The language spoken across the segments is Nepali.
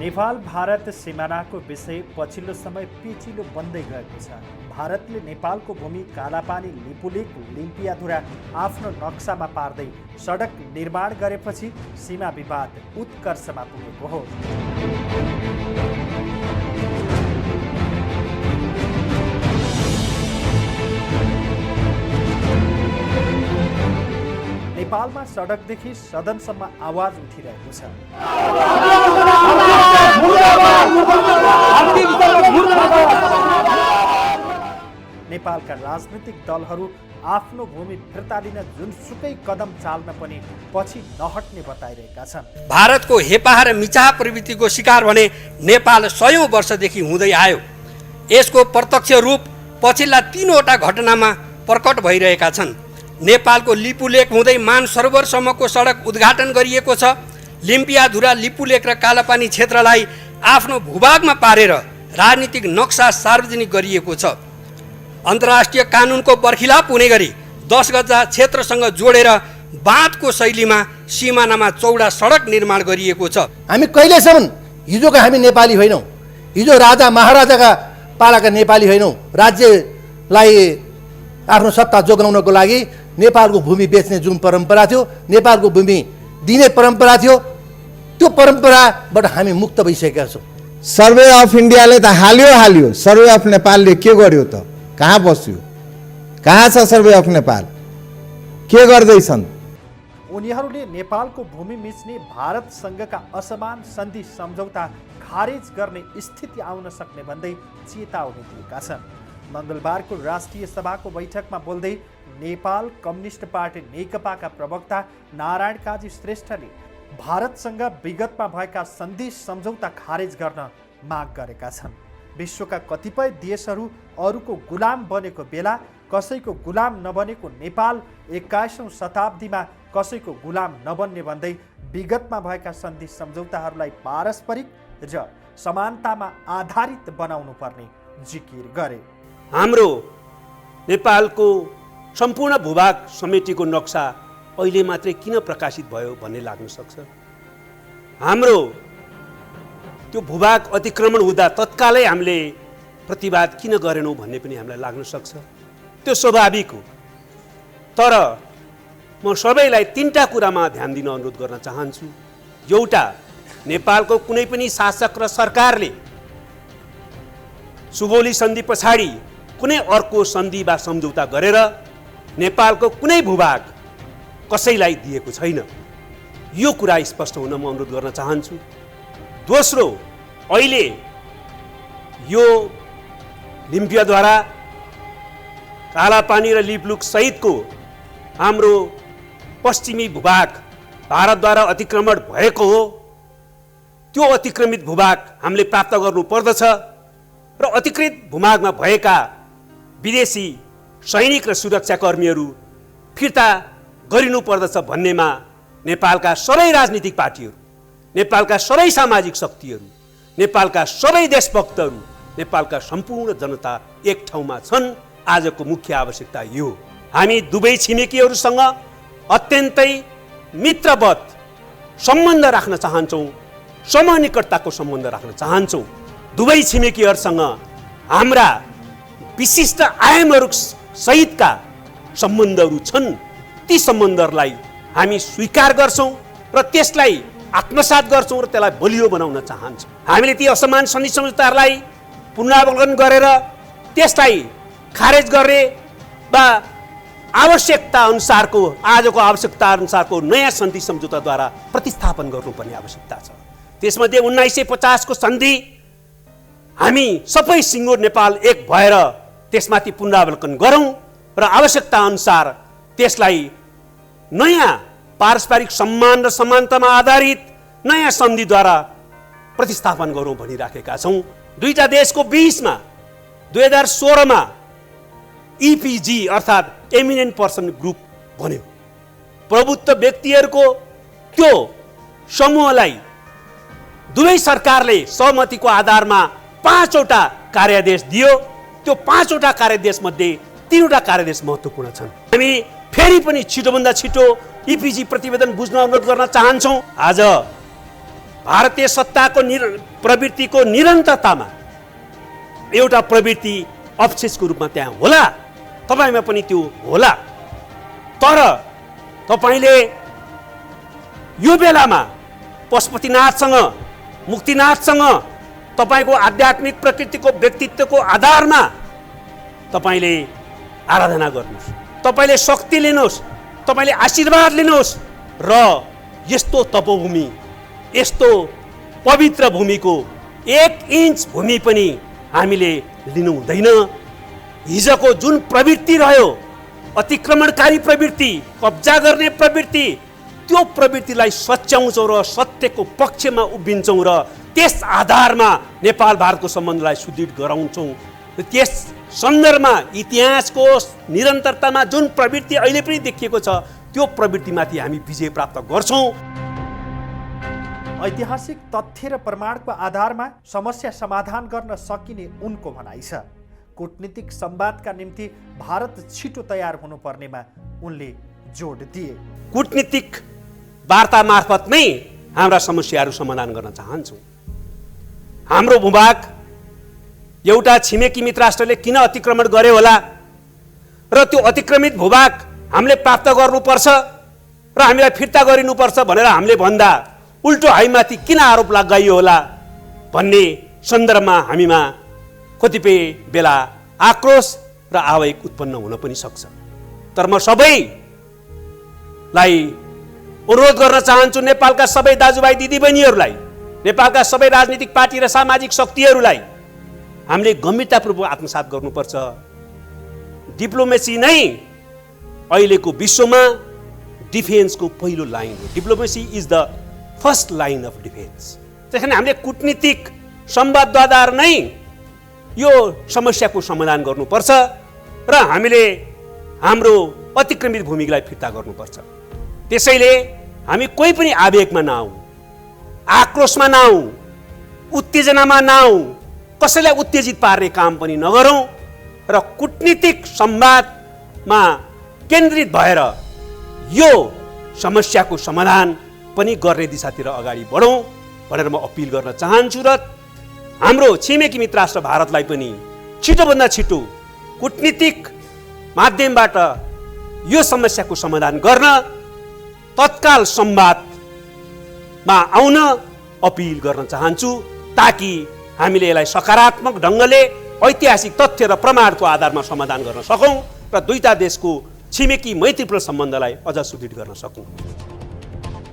नेपाल भारत सिमानाको विषय पछिल्लो समय पेचिलो बन्दै गएको छ। भारतले नेपालको भूमि कालापानी लिपुलेक लिम्पियाधुरा आफ्नो नक्सामा पार्दै सडक निर्माण गरेपछि सीमा विवाद उत्कर्षमा पुगेको हो। नेपालमा सडकदेखि सदनसम्म आवाज उठिरहेको छ। नेपालका राजनीतिक दलहरू आफ्नो भूमि फिर्ता लिन जुनसुकै कदम चाल्न पनि पछि नहट्ने बताइरहेका छन्। भारतको हेपाह र मिचाह प्रवृत्तिको शिकार भने नेपाल 100औं वर्षदेखि हुँदै आयो। यसको प्रत्यक्ष रूप पछिल्ला 3वटा घटनामा प्रकट भइरहेका छन्। नेपालको लिपुलेक हुँदै मान सरोवरसम्मको सडक उद्घाटन गरिएको छ। लिम्पियाधुरा लिपुलेक र कालापानी क्षेत्रलाई आफ्नो भूभागमा पारेर राजनीतिक नक्सा सार्वजनिक गरिएको छ। अन्तर्राष्ट्रिय कानुनको बर्खिलाप हुने गरी 10 गजा क्षेत्रसँग जोडेर बाँधको शैलीमा सिमानामा चौडा सडक निर्माण गरिएको छ। हामी कहिलेसम्म हिजोका हामी नेपाली होइनौँ, हिजो राजा महाराजाका पालाका नेपाली होइनौँ। राज्यलाई आफ्नो सत्ता जोगाउनको लागि नेपालको भूमि बेच्ने जुन परम्परा थियो, नेपालको भूमि दिने परम्परा थियो, त्यो परम्पराबाट हामी मुक्त भइसकेका छौँ। सर्वे अफ इन्डियाले त हाल्यो, सर्वे अफ नेपालले के गर्यो त? कहाँ बस्यो? कहाँ छ सर्वे अफ नेपाल? के गर्दैछन्? उनीहरूले नेपालको भूमि मिच्ने भारतसँगका असमान सन्धि सम्झौता खारेज गर्ने स्थिति आउन सक्ने भन्दै चेतावनी दिएका छन्। मङ्गलबारको राष्ट्रिय सभाको बैठकमा बोल्दै नेपाल कम्युनिस्ट पार्टी नेकपाका प्रवक्ता नारायण काजी श्रेष्ठले भारतसँग विगतमा भएका सन्धि सम्झौता खारेज गर्न माग गरेका छन्। विश्वका कतिपय देशहरू अरूको गुलाम बनेको बेला कसैको गुलाम नबनेको नेपाल 21औं शताब्दीमा कसैको गुलाम नबन्ने भन्दै विगतमा भएका सन्धि सम्झौताहरूलाई पारस्परिक र समानतामा आधारित बनाउनु पर्ने जिकिर गरे। हाम्रो नेपालको सम्पूर्ण भूभाग समेटेको नक्सा अहिले मात्रै किन प्रकाशित भयो भन्ने लाग्न सक्छ। हाम्रो त्यो भूभाग अतिक्रमण हुँदा तत्कालै हामीले प्रतिवाद किन गरेनौँ भन्ने पनि हामीलाई लाग्न सक्छ। त्यो स्वाभाविक हो। तर म सबैलाई 3टा कुरामा ध्यान दिन अनुरोध गर्न चाहन्छु। एउटा, नेपालको कुनै पनि शासक र सरकारले सुगौली सन्धि पछाडि कुनै अर्को सन्धि वा सम्झौता गरेर नेपालको कुनै भूभाग कसैलाई दिएको छैन। यो कुरा स्पष्ट हुन म अनुरोध गर्न चाहन्छु। दोस्रो, अहिले यो लिम्पियाद्वारा कालापानी र लिपुलेक सहितको हाम्रो पश्चिमी भूभाग भारतद्वारा अतिक्रमण भएको हो। त्यो अतिक्रमित भूभाग हामीले प्राप्त गर्नु पर्दछ र अतिकृत भूभागमा भएका विदेशी सैनिक र सुरक्षाकर्मीहरू फिर्ता गरिनु पर्दछ भन्नेमा नेपालका सबै राजनीतिक पार्टीहरू, नेपालका सबै सामाजिक शक्तिहरू, नेपालका सबै देशभक्तहरू, नेपालका सम्पूर्ण जनता एक ठाउँमा छन्। आजको मुख्य आवश्यकता यो, हामी दुवै छिमेकीहरूसँग अत्यन्तै मित्रवत सम्बन्ध राख्न चाहन्छौँ, समनिकटताको सम्बन्ध राख्न चाहन्छौँ। दुवै छिमेकीहरूसँग हाम्रा विशिष्ट आयामहरू सहितका सम्बन्धहरू छन्। ती सम्बन्धहरूलाई हामी स्वीकार गर्छौँ र त्यसलाई आत्मसात गर्छौँ र त्यसलाई बलियो बनाउन चाहन्छौँ। हामीले ती असमान सन्धि सम्झौताहरूलाई पुनरावलोकन गरेर त्यसलाई खारेज गर्ने वा आवश्यकता अनुसारको आजको आवश्यकता अनुसारको नयाँ सन्धि सम्झौताद्वारा प्रतिस्थापन गर्नुपर्ने आवश्यकता छ। त्यसमध्ये 1950 को सन्धि हामी सबै सिङ्गो नेपाल एक भएर त्यसमाथि पुनरावलोकन गरौँ र आवश्यकता अनुसार त्यसलाई नयाँ पारस्परिक सम्मान र समानतामा आधारित नयाँ सन्धिद्वारा प्रतिस्थापन गरौँ भनिराखेका छौँ। दुईटा देशको बीचमा 2016 मा इपिजी अर्थात् एमिनेन्ट पर्सन ग्रुप बन्यो। प्रभुत्व व्यक्तिहरूको त्यो समूहलाई दुवै सरकारले सहमतिको आधारमा 5वटा कार्यादेश दियो। त्यो 5वटा कार्यादेश मध्ये 3वटा कार्यादेश महत्त्वपूर्ण छन्। हामी फेरि पनि छिटोभन्दा छिटो इपिजी प्रतिवेदन बुझ्न अनुरोध गर्न चाहन्छौँ। आज भारतीय सत्ताको प्रवृत्तिको निरन्तरतामा एउटा प्रवृत्ति अवशेषको रूपमा त्यहाँ होला, तपाईँमा पनि त्यो होला। तर तपाईँले यो बेलामा पशुपतिनाथसँग, मुक्तिनाथसँग तपाईँको आध्यात्मिक प्रकृतिको व्यक्तित्वको आधारमा तपाईँले आराधना गर्नुहोस्, तपाईँले शक्ति लिनुहोस्, तपाईँले आशीर्वाद लिनुहोस् र यस्तो तपोभूमि, यस्तो पवित्र भूमिको 1 इन्च भूमि पनि हामीले लिनु हुँदैन। हिजोको जुन प्रवृत्ति रह्यो, अतिक्रमणकारी प्रवृत्ति, कब्जा गर्ने प्रवृत्ति, त्यो प्रवृत्तिलाई सच्याउँछौँ र सत्यको पक्षमा उभिन्छौँ र त्यस आधारमा नेपाल भारतको सम्बन्धलाई सुदृढ गराउँछौँ। र त्यस सन्दर्भमा इतिहासको निरन्तरतामा जुन प्रवृत्ति अहिले पनि देखिएको छ, त्यो प्रवृत्तिमाथि हामी विजय प्राप्त गर्छौँ। ऐतिहासिक तथ्य र प्रमाणको आधारमा समस्या समाधान गर्न सकिने उनको भनाइ छ। कूटनीतिक संवादका निम्ति भारत छिटो तयार हुनुपर्नेमा उनले जोड दिए। कूटनीतिक वार्ता मार्फत नै हाम्रा समस्याहरू समाधान गर्न चाहन्छौँ। हाम्रो भूभाग एउटा छिमेकी मित्र राष्ट्रले किन अतिक्रमण गरे होला र त्यो अतिक्रमित भूभाग हामीले प्राप्त गर्नुपर्छ र हामीलाई फिर्ता गरिनुपर्छ भनेर हामीले भन्दा उल्टो हामीमाथि किन आरोप लगाइयो होला भन्ने सन्दर्भमा हामीमा कतिपय बेला आक्रोश र आवेग उत्पन्न हुन पनि सक्छ। तर म सबैलाई अनुरोध गर्न चाहन्छु, नेपालका सबै दाजुभाइ दिदीबहिनीहरूलाई, नेपालका सबै राजनीतिक पार्टी र सामाजिक शक्तिहरूलाई हामीले गम्भीरतापूर्वक आत्मसात गर्नुपर्छ। डिप्लोमेसी नै अहिलेको विश्वमा डिफेन्सको पहिलो लाइन हो। Diplomacy is the first line of defence. त्यसैले हामीले कूटनीतिक संवादद्वारा नै यो समस्याको समाधान गर्नुपर्छ र हामीले हाम्रो अतिक्रमित भूमिलाई फिर्ता गर्नुपर्छ। त्यसैले हामी कोही पनि आवेगमा नआउँ, आक्रोशमा नआउँ, उत्तेजनामा नआउँ, कसैलाई उत्तेजित पार्ने काम पनि नगरौँ र कूटनीतिक संवादमा केन्द्रित भएर यो समस्याको समाधान पनि गर्ने दिशातिर अगाडि बढौँ भनेर म अपिल गर्न चाहन्छु। र हाम्रो छिमेकी मित्र राष्ट्र भारतलाई पनि छिटोभन्दा छिटो कूटनीतिक माध्यमबाट यो समस्याको समाधान गर्न तत्काल संवादमा आउन अपिल गर्न चाहन्छु, ताकि हामीले यसलाई सकारात्मक ढङ्गले ऐतिहासिक तथ्य र प्रमाणको आधारमा समाधान गर्न सकौँ र दुईटा देशको छिमेकी मैत्रीपूर्ण सम्बन्धलाई अझ सुदृढ गर्न सकौँ।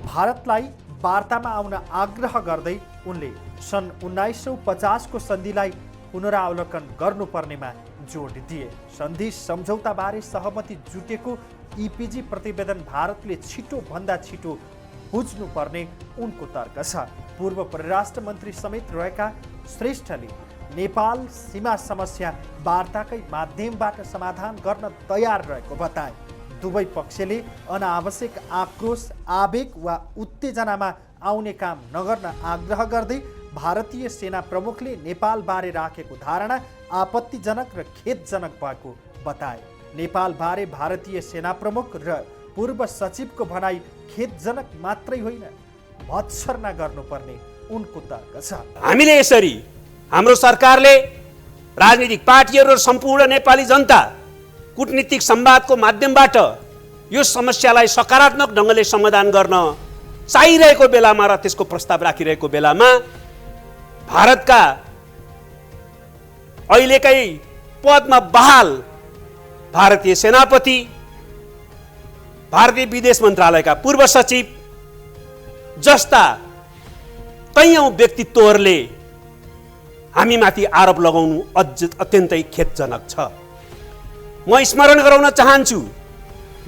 भारतलाई वार्तामा आउन आग्रह गर्दै उनले सन् 1950 को सन्धिलाई पुनरावलोकन गर्नुपर्नेमा जोड दिए। सन्धि सम्झौताबारे सहमति जुटेको इपिजी प्रतिवेदन भारतले छिटोभन्दा छिटो बुझ्नुपर्ने उनको तर्क छ। पूर्व परराष्ट्र मन्त्री समेत रहेका श्रेष्ठले नेपाल सीमा समस्या वार्ताकै माध्यमबाट समाधान गर्न तयार रहेको बताए। दुवै पक्षले अनावश्यक आक्रोश, आवेग वा उत्तेजनामा आउने काम नगर्न आग्रह गर्दै भारतीय सेना प्रमुखले नेपालबारे राखेको धारणा आपत्तिजनक र खेदजनक भएको बताए। नेपालबारे भारतीय सेना प्रमुख र पूर्व सचिवको भनाई खेदजनक मात्रै होइन, भत्सर्ना गर्नुपर्ने उनको तर्क छ। हामीले यसरी हाम्रो सरकारले, राजनीतिक पार्टीहरू र सम्पूर्ण नेपाली जनता कूटनीतिक संवादको माध्यमबाट यो समस्यालाई सकारात्मक ढङ्गले समाधान गर्न चाहिरहेको बेलामा र त्यसको प्रस्ताव राखिरहेको बेलामा भारतका अहिलेकै पदमा बहाल भारतीय सेनापति, भारतीय विदेश मन्त्रालयका पूर्व सचिव जस्ता कैयौं व्यक्तित्वहरूले हामीमाथि आरोप लगाउनु अत्यन्तै खेदजनक छ। म स्मरण गराउन चाहन्छु,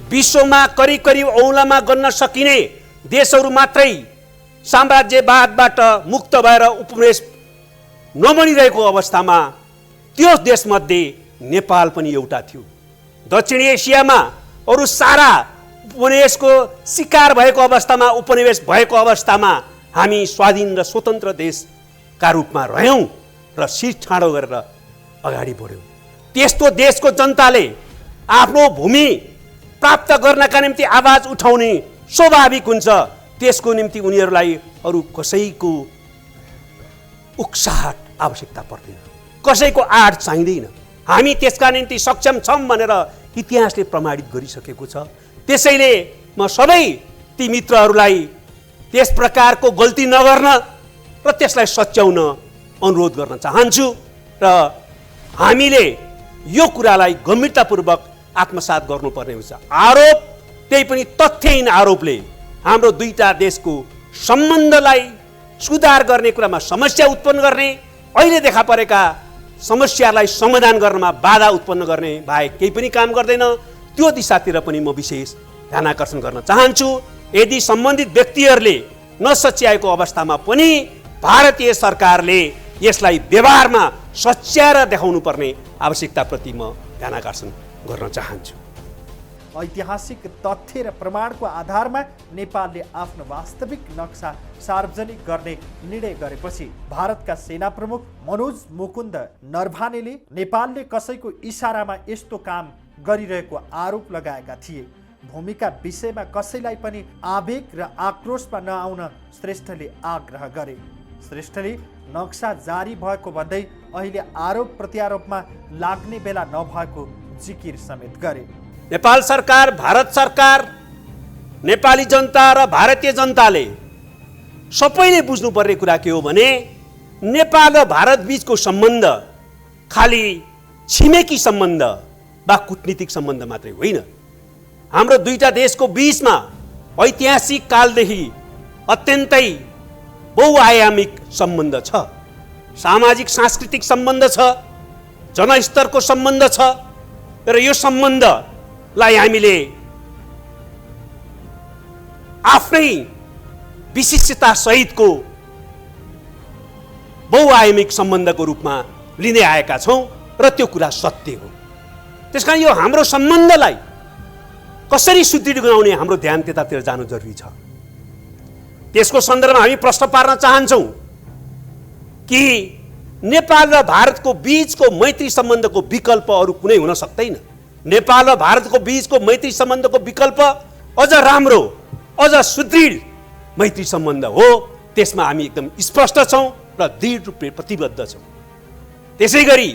विश्वमा करिब करिब औँलामा गन्न सकिने देशहरू मात्रै साम्राज्यवादबाट मुक्त भएर उपनिवेश नबनिरहेको अवस्थामा त्यो देशमध्ये नेपाल पनि एउटा थियो। दक्षिणी एसियामा अरू सारा उपनिवेशको शिकार भएको अवस्थामा, उपनिवेश भएको अवस्थामा हामी स्वाधीन र स्वतन्त्र देशका रूपमा रह्यौँ र शिर ठाडो गरेर अगाडि बढ्यौँ। त्यस्तो देशको जनताले आफ्नो भूमि प्राप्त गर्नका निम्ति आवाज उठाउने स्वाभाविक हुन्छ। त्यसको निम्ति उनीहरूलाई अरू कसैको उक्साहट आवश्यकता पर्दैन, कसैको आड चाहिँदैन। हामी त्यसका निम्ति सक्षम छौँ भनेर इतिहासले प्रमाणित गरिसकेको छ। त्यसैले म सबै ती मित्रहरूलाई त्यस प्रकारको गल्ती नगर्न र त्यसलाई सच्याउन अनुरोध गर्न चाहन्छु र हामीले यो कुरालाई गम्भीरतापूर्वक आत्मसात गर्नुपर्ने हुन्छ। आरोप त्यही पनि तथ्यहीन आरोपले हाम्रो दुईटा देशको सम्बन्धलाई सुधार गर्ने कुरामा समस्या उत्पन्न गर्ने, अहिले देखा परेका समस्यालाई समाधान गर्नमा बाधा उत्पन्न गर्ने बाहेक केही पनि काम गर्दैन। त्यो दिशातिर पनि म विशेष ध्यान आकर्षण गर्न चाहन्छु। यदि सम्बन्धित व्यक्तिहरूले नसच्याएको अवस्थामा पनि भारतीय सरकारले यसलाई व्यवहारमा सच्याएर देखाउनु पर्ने आवश्यकताप्रति म ध्यान आकर्षण गर्न चाहन्छु। ऐतिहासिक तथ्य र प्रमाणको आधारमा नेपालले आफ्नो वास्तविक नक्सा सार्वजनिक गर्ने निर्णय गरेपछि भारतका सेना प्रमुख मनोज मुकुन्द नरभानेले नेपालले कसैको इसारामा यस्तो काम गरिरहेको आरोप लगाएका थिए। भूमिका विषयमा कसैलाई पनि आवेग र आक्रोशमा नआउन श्रेष्ठले आग्रह गरे। श्रेष्ठले नक्सा जारी भएको भन्दै अहिले आरोप प्रत्यारोपमा लाग्ने बेला नभएको जिकिर समेत गरे। नेपाल सरकार, भारत सरकार, नेपाली जनता र भारतीय जनताले सबैले बुझ्नुपर्ने कुरा के हो भने नेपाल र भारत बीचको सम्बन्ध खालि छिमेकी सम्बन्ध वा कूटनीतिक सम्बन्ध मात्रै होइन। हाम्रो दुईटा देशको बीचमा ऐतिहासिक कालदेखि अत्यन्तै बहुआयामिक सम्बन्ध छ। सामाजिक सांस्कृतिक सम्बन्ध छ, जनस्तरको सम्बन्ध छ र यो सम्बन्धलाई हामीले आफ्नै विशिष्टता सहितको बहुआयामिक सम्बन्धको रूपमा लिँदै आएका छौँ र त्यो कुरा सत्य हो। त्यसकारण यो हाम्रो सम्बन्धलाई कसरी सुदृढ बनाउने हाम्रो ध्यान त्यतातिर जानु जरुरी छ। त्यसको सन्दर्भमा हामी प्रश्न पार्न चाहन्छौँ कि नेपाल र भारतको बीचको मैत्री सम्बन्धको विकल्प अरू कुनै हुन सक्दैन। नेपाल र भारतको बीचको मैत्री सम्बन्धको विकल्प अझ राम्रो, अझ सुदृढ मैत्री सम्बन्ध हो। त्यसमा हामी एकदम स्पष्ट छौँ र दृढ रूपले प्रतिबद्ध छौँ। त्यसै गरी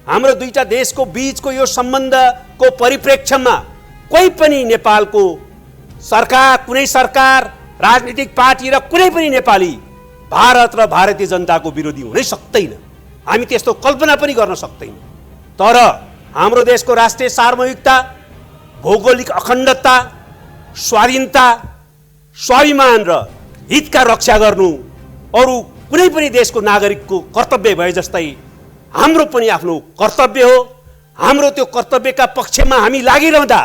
हाम्रो दुईटा देशको बीचको यो सम्बन्धको परिप्रेक्ष्यमा कोही पनि नेपालको सरकार, कुनै सरकार, राजनीतिक पार्टी र कुनै पनि नेपाली भारत र भारतीय जनताको विरोधी हुनै सक्दैन। हामी त्यस्तो कल्पना पनि गर्न सक्दैनौँ। तर हाम्रो देशको राष्ट्रिय सार्वभौमिकता, भौगोलिक अखण्डता, स्वाधीनता, स्वाभिमान र हितका रक्षा गर्नु अरू कुनै पनि देशको नागरिकको कर्तव्य भए जस्तै हाम्रो पनि आफ्नो कर्तव्य हो। हाम्रो त्यो कर्तव्यका पक्षमा हामी लागिरहँदा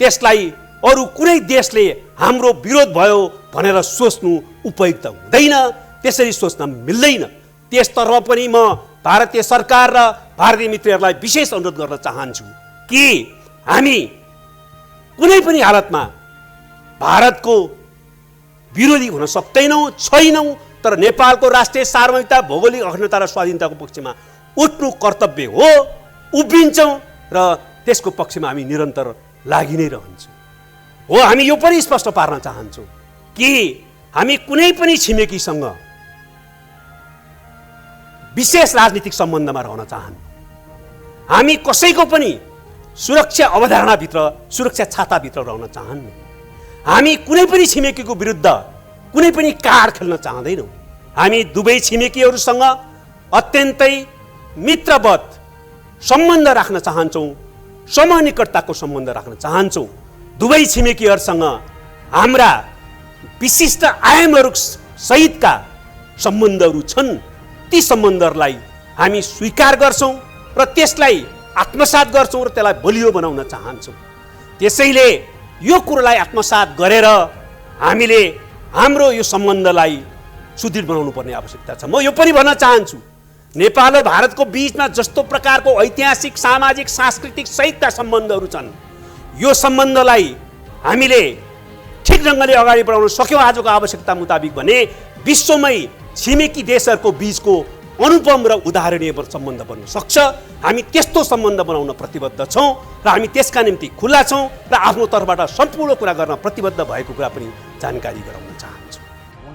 त्यसलाई अरू कुनै देशले हाम्रो विरोध भयो भनेर सोच्नु उपयुक्त हुँदैन, त्यसरी सोच्न मिल्दैन। त्यसतर्फ पनि म भारतीय सरकार र भारतीय मित्रहरूलाई विशेष अनुरोध गर्न चाहन्छु कि हामी कुनै पनि हालतमा भारतको विरोधी हुन सक्दैनौँ, छैनौँ। तर नेपालको राष्ट्रिय सार्वभौमिकता, भौगोलिक अखण्डता र स्वाधीनताको पक्षमा उठ्नु कर्तव्य हो। उभिन्छौँ र त्यसको पक्षमा हामी निरन्तर लागि नै रहन्छौँ। हो, हामी यो पनि स्पष्ट पार्न चाहन्छौँ कि हामी कुनै पनि छिमेकीसँग विशेष राजनीतिक सम्बन्धमा रहन चाहन्नौँ। हामी कसैको पनि सुरक्षा अवधारणाभित्र, सुरक्षा छाताभित्र रहन चाहन्नौँ। हामी कुनै पनि छिमेकीको विरुद्ध कुनै पनि कार्ड खेल्न चाहँदैनौँ। हामी दुवै छिमेकीहरूसँग अत्यन्तै मित्रवत सम्बन्ध राख्न चाहन्छौँ, समनिकटताको सम्बन्ध राख्न चाहन्छौँ। दुवै छिमेकीहरूसँग हाम्रा विशिष्ट आयामहरू सहितका सम्बन्धहरू छन्। ती सम्बन्धहरूलाई हामी स्वीकार गर्छौँ र त्यसलाई आत्मसात गर्छौँ र त्यसलाई बलियो बनाउन चाहन्छौँ। त्यसैले यो कुरोलाई आत्मसात गरेर हामीले हाम्रो यो सम्बन्धलाई सुदृढ बनाउनु पर्ने आवश्यकता छ। म यो पनि भन्न चाहन्छु, नेपाल र भारतको बीचमा जस्तो प्रकारको ऐतिहासिक, सामाजिक, सांस्कृतिक सहितका सम्बन्धहरू छन्, यो सम्बन्धलाई हामीले ठिक ढङ्गले अगाडि बढाउन सक्यौँ आजको आवश्यकता मुताबिक भने विश्वमै छिमेकी देशहरूको बीचको अनुपम र उदाहरणीय सम्बन्ध बन्न सक्छ। हामी त्यस्तो सम्बन्ध बनाउन प्रतिबद्ध छौँ र हामी त्यसका निम्ति खुल्ला छौँ र आफ्नो तर्फबाट सम्पूर्ण कुरा गर्न प्रतिबद्ध भएको कुरा पनि जानकारी गराउन चाहन्छु।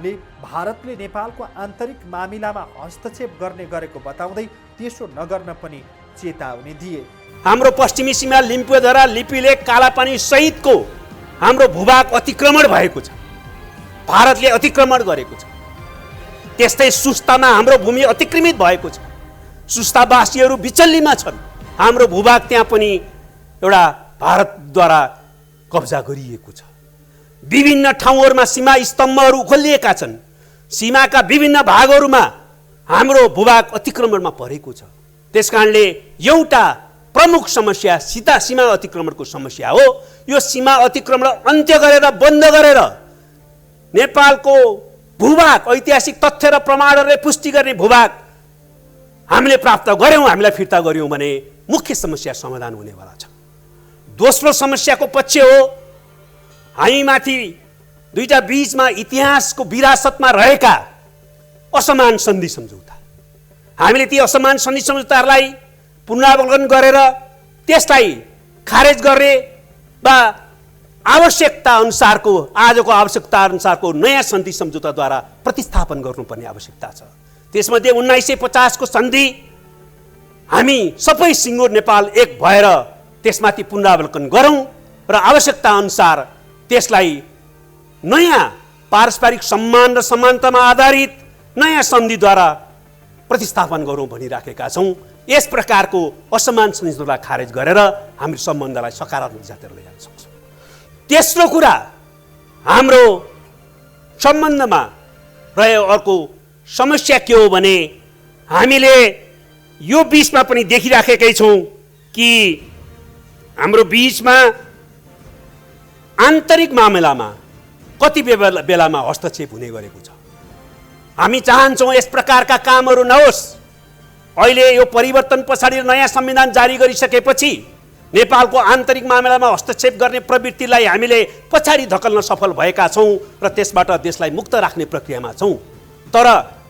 उनले भारतले नेपालको आन्तरिक मामिलामा हस्तक्षेप गर्ने गरेको बताउँदै त्यसो नगर्न पनि चेतावनी दिए। हाम्रो पश्चिमी सीमा लिम्पुदरा लिपिले कालापानी सहितको हाम्रो भूभाग अतिक्रमण भएको छ, भारतले अतिक्रमण गरेको छ। त्यस्तै सुस्तामा हाम्रो भूमि अतिक्रमित भएको छ, सुस्तावासीहरू बिचल्लीमा छन्। हाम्रो भूभाग त्यहाँ पनि एउटा भारतद्वारा कब्जा गरिएको छ। विभिन्न ठाउँहरूमा सीमा स्तम्भहरू उखलिएका छन्। सीमाका विभिन्न भागहरूमा हाम्रो भूभाग अतिक्रमणमा परेको छ। त्यसकारणले एउटा प्रमुख समस्या सीमा अतिक्रमणको समस्या हो। यो सीमा अतिक्रमण अन्त्य गरेर बन्द गरेर नेपालको भूभाग ऐतिहासिक तथ्य र प्रमाणहरूले पुष्टि गर्ने भूभाग हामीले प्राप्त गर्यौँ, हामीलाई फिर्ता गर्यौँ भने मुख्य समस्या समाधान हुनेवाला छ। दोस्रो समस्याको पक्ष हो हामीमाथि दुईटा बीचमा इतिहासको विरासतमा रहेका असमान सन्धि सम्झौता। हामीले ती असमान सन्धि सम्झौताहरूलाई पुनरावलोकन गरेर त्यसलाई खारेज गर्ने वा आवश्यकता अनुसारको आजको आवश्यकता अनुसारको नयाँ सन्धि सम्झौताद्वारा प्रतिस्थापन गर्नुपर्ने आवश्यकता छ। त्यसमध्ये 1950 को सन्धि हामी सबै सिङ्गो नेपाल एक भएर त्यसमाथि पुनरावलोकन गरौँ र आवश्यकता अनुसार त्यसलाई नयाँ पारस्परिक सम्मान र समानतामा आधारित नयाँ सन्धिद्वारा प्रतिस्थापन गरौँ भनिराखेका छौँ। यस प्रकारको असमान सन्धिलाई खारेज गरेर हामी सम्बन्धलाई सकारात्मक दिशातिर लैजान सक्छौँ। तेस्रो कुरा हाम्रो सम्बन्धमा रहेको अर्को समस्या के हो भने हामीले यो बीचमा पनि देखिराखेकै छौँ कि हाम्रो बीचमा आन्तरिक मामिलामा कति बेलामा हस्तक्षेप हुने गरेको छ। हामी चाहन्छौँ यस प्रकारका कामहरू नहोस्। अहिले यो परिवर्तन पछाडि नयाँ संविधान जारी गरिसकेपछि नेपालको आन्तरिक मामिलामा हस्तक्षेप गर्ने प्रवृत्तिलाई हामीले पछाडि धकल्न सफल भएका छौँ र त्यसबाट देशलाई मुक्त राख्ने प्रक्रियामा छौँ। तर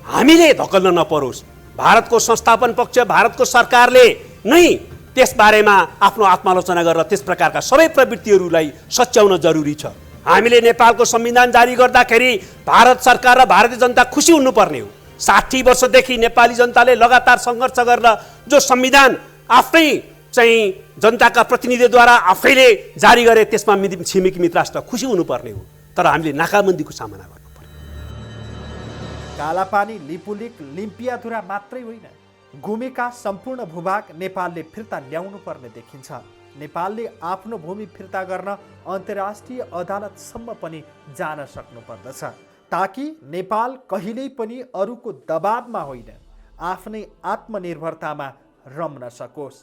हामीले धकल्न नपरोस्। भारतको संस्थापन पक्ष भारतको सरकारले नै त्यसबारेमा आफ्नो आत्मालोचना गरेर त्यस प्रकारका सबै प्रवृत्तिहरूलाई सच्याउन जरुरी छ। हामीले नेपालको संविधान जारी गर्दाखेरि भारत सरकार र भारतीय जनता खुसी हुनुपर्ने हो। 60 वर्षदेखि नेपाली जनताले लगातार सङ्घर्ष गरेर जो संविधान आफ्नै चाहिँ जनताका प्रतिनिधिद्वारा आफैले जारी गरे त्यसमा छिमेकी मित्र राष्ट्र खुसी हुनुपर्ने हो। तर हामीले नाकाबन्दीको सामना गर्नु पर्यो। कालापानी लिपुलेक लिम्पियाधुरा मात्रै होइन, गुमेका सम्पूर्ण भूभाग नेपालले फिर्ता ल्याउनु पर्ने देखिन्छ। नेपालले आफ्नो भूमि फिर्ता गर्न अन्तर्राष्ट्रिय अदालतसम्म पनि जान सक्नुपर्दछ, ताकि नेपाल कहिल्यै पनि अरूको दबावमा होइन आफ्नै आत्मनिर्भरतामा रम्न सकोस्।